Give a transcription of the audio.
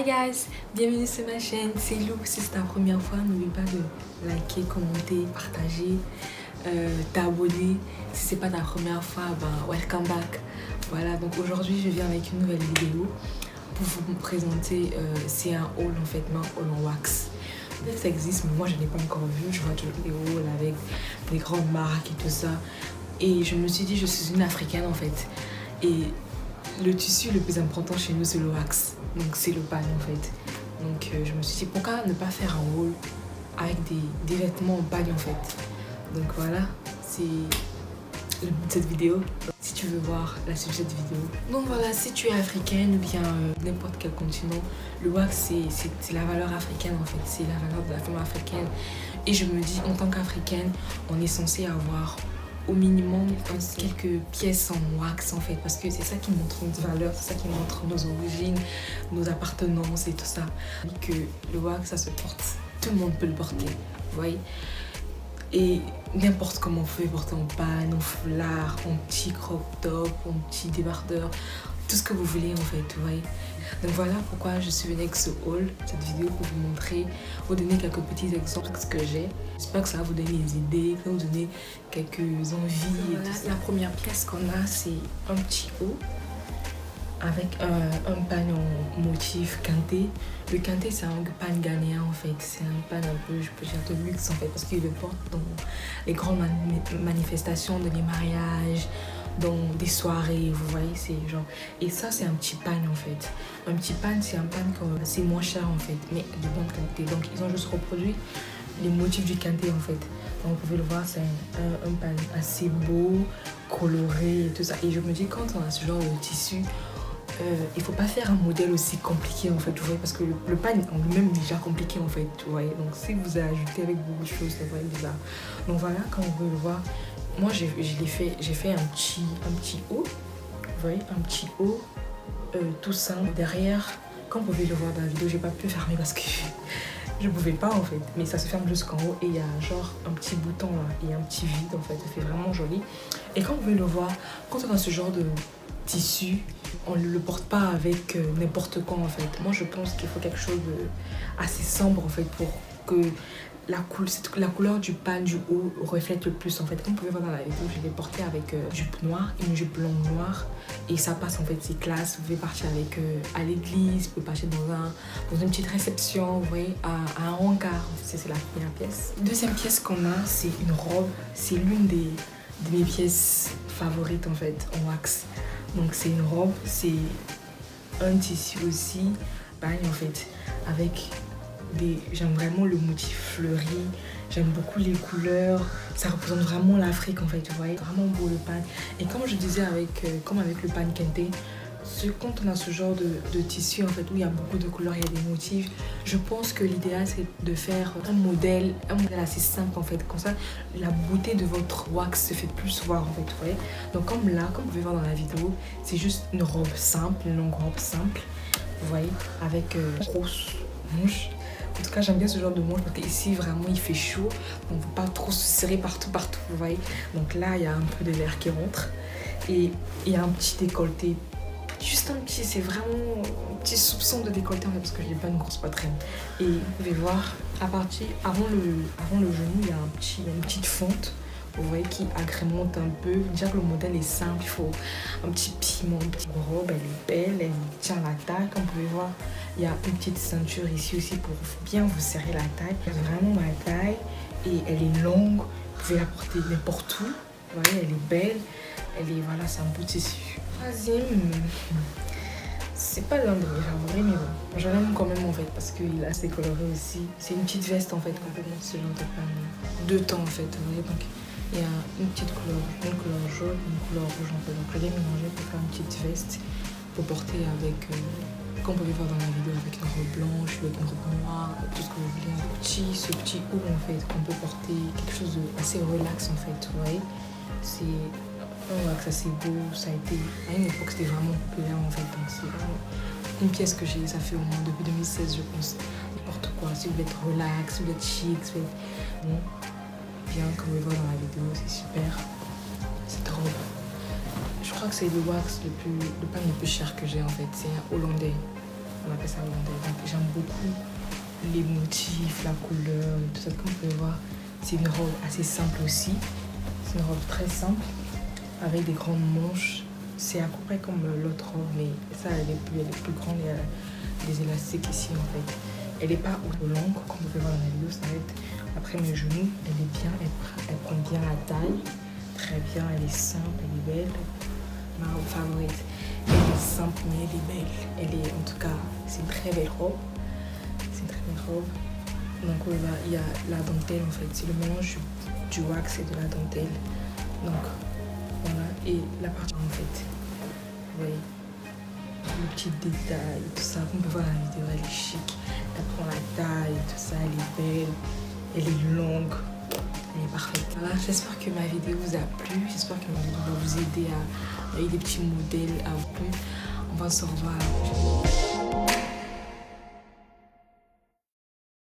Hi guys, bienvenue sur ma chaîne, c'est Lou. Si c'est ta première fois, n'oublie pas de liker, commenter, partager, t'abonner. Si c'est pas ta première fois, welcome back. Voilà, donc aujourd'hui je viens avec une nouvelle vidéo pour vous présenter, c'est un haul en fait, un haul en wax. Peut-être que ça existe, mais moi je n'ai pas encore vu. Je vois toujours des hauls avec des grandes marques et tout ça. Et je me suis dit, je suis une africaine en fait. Et le tissu le plus important chez nous, c'est le wax. Donc c'est le pan en fait. Donc je me suis dit, pourquoi ne pas faire un haul avec des vêtements en pagne en fait. Donc voilà, c'est le but de cette vidéo. Si tu veux voir la suite de cette vidéo. Donc voilà, si tu es africaine ou bien n'importe quel continent, le wax c'est la valeur africaine en fait. C'est la valeur de la femme africaine. Et je me dis, en tant qu'africaine, on est censé avoir au minimum quelques pièces en wax en fait, parce que c'est ça qui montre notre valeur, c'est ça qui montre nos origines, nos appartenances et tout ça. Que le wax ça se porte, tout le monde peut le porter, vous voyez, et n'importe comment vous pouvez porter en panne, en foulard, en petit crop top, en petit débardeur, tout ce que vous voulez en fait, vous voyez. Donc voilà pourquoi je suis venue avec ce haul, cette vidéo pour vous montrer, vous donner quelques petits exemples de ce que j'ai. J'espère que ça va vous donner des idées, que ça va vous donner quelques envies. Voilà, la première pièce qu'on a, c'est un petit haut avec un pan en motif quinté. Le quinté, c'est un pan ghanéen en fait. C'est un pan un peu, je peux dire, de luxe en fait, parce qu'il le porte dans les grandes manifestations, dans les mariages, dans des soirées, vous voyez, c'est genre. Et ça, c'est un petit pan en fait. Un petit pan, c'est un pan c'est moins cher en fait, mais de bonne qualité. Donc, ils ont juste reproduit les motifs du quinté en fait. Donc, vous pouvez le voir, c'est un pan assez beau, coloré et tout ça. Et je me dis, quand on a ce genre de tissu, il faut pas faire un modèle aussi compliqué en fait, vous voyez, parce que le pan en lui-même est déjà compliqué en fait, vous voyez. Donc, si vous ajoutez avec beaucoup de choses, ça va être bizarre. Donc, voilà, comme vous pouvez le voir, moi j'ai fait un petit haut, vous voyez, un petit haut tout simple. Derrière, comme vous pouvez le voir dans la vidéo, j'ai pas pu fermer parce que je pouvais pas en fait, mais ça se ferme jusqu'en haut et il y a genre un petit bouton là et un petit vide en fait, ça fait vraiment joli. Et comme vous pouvez le voir, quand on a ce genre de tissu, on ne le porte pas avec n'importe quoi en fait. Moi je pense qu'il faut quelque chose de assez sombre en fait pour que la couleur du pan du haut reflète le plus en fait. Comme vous pouvez voir dans la vidéo, je l'ai porté avec jupe noire et une jupe longue noire et ça passe en fait, c'est classe. Vous pouvez partir avec à l'église, vous pouvez partir dans une petite réception, vous voyez, à un rencard. C'est la première pièce. Deuxième pièce qu'on a, c'est une robe. C'est l'une de mes pièces favorites en fait en wax. Donc c'est une robe, c'est un tissu aussi, pareil en fait, avec j'aime vraiment le motif fleuri, j'aime beaucoup les couleurs, ça représente vraiment l'Afrique en fait, vous voyez, vraiment beau le pan. Et comme je disais comme avec le pan kenté, quand on a ce genre de tissu en fait où il y a beaucoup de couleurs, il y a des motifs, je pense que l'idéal c'est de faire un modèle assez simple en fait, comme ça la beauté de votre wax se fait plus voir en fait, vous voyez. Donc comme là, comme vous pouvez voir dans la vidéo, c'est juste une robe simple, une longue robe simple, vous voyez, avec grosse manche. En tout cas, j'aime bien ce genre de manche parce qu'ici, vraiment, il fait chaud. Donc, il ne faut pas trop se serrer partout, vous voyez. Donc là, il y a un peu de l'air qui rentre. Et il y a un petit décolleté. Juste un petit, c'est vraiment un petit soupçon de décolleté en fait, parce que je n'ai pas une grosse poitrine. Et vous pouvez voir, avant le genou, il y a une petite fente, vous voyez, qui agrémente un peu. Déjà que le modèle est simple, il faut un petit piment, une petite robe, elle est belle, elle tient la taille. Comme vous pouvez voir, il y a une petite ceinture ici aussi pour bien vous serrer la taille. C'est vraiment ma taille et elle est longue, vous pouvez la porter n'importe où. Vous voyez, elle est belle, voilà, c'est un beau tissu. Troisième, c'est pas l'un de mes favoris, mais bon, je l'aime quand même en fait parce qu'il est assez coloré aussi. C'est une petite veste en fait, complètement ce genre de pan. Deux temps en fait, vous voyez, donc il y a une petite couleur, une couleur jaune, une couleur rouge en fait. Donc je l'ai mélangé pour faire une petite veste pour porter avec, comme vous pouvez voir dans la vidéo, avec une robe blanche, avec une robe noire, tout ce que vous voulez. Ce petit haut en fait, qu'on peut porter, quelque chose d'assez relax en fait, vous voyez. C'est un wax assez beau, ça a été, à une époque c'était vraiment populaire en fait. Donc c'est vraiment une pièce que j'ai, ça fait au moins depuis 2016 je pense. N'importe quoi, si vous voulez être relax, si vous voulez être chic, si vous voulez être bon, bien comme vous le voyez dans la vidéo, c'est super. Cette robe, je crois que c'est le wax le pan le plus cher que j'ai en fait, c'est un hollandais. on appelle ça la dentelle. Donc j'aime beaucoup les motifs, la couleur, tout ça. Comme vous pouvez voir, c'est une robe assez simple aussi. C'est une robe très simple avec des grandes manches. C'est à peu près comme l'autre robe, mais ça elle est plus grande et elle a des élastiques ici en fait. Elle n'est pas longue, comme vous pouvez voir dans la vidéo, ça va être après mes genoux. Elle est bien, elle prend bien la taille. Très bien, elle est simple, elle est belle. Ma robe favorite. Elle est simple mais elle est belle. Elle est, en tout cas, c'est une très belle robe. C'est une très belle robe. Donc voilà, il y a la dentelle en fait. C'est le mélange du wax et de la dentelle. Donc voilà, et la partie en fait. Vous voyez, le petit détail, tout ça. On peut voir la vidéo, elle est chic. Elle prend la taille, tout ça, elle est belle. Elle est longue. Elle est parfaite. Voilà, j'espère que ma vidéo vous a plu. J'espère que ma vidéo va vous aider à avoir des petits modèles à vous. On va se revoir à la prochaine.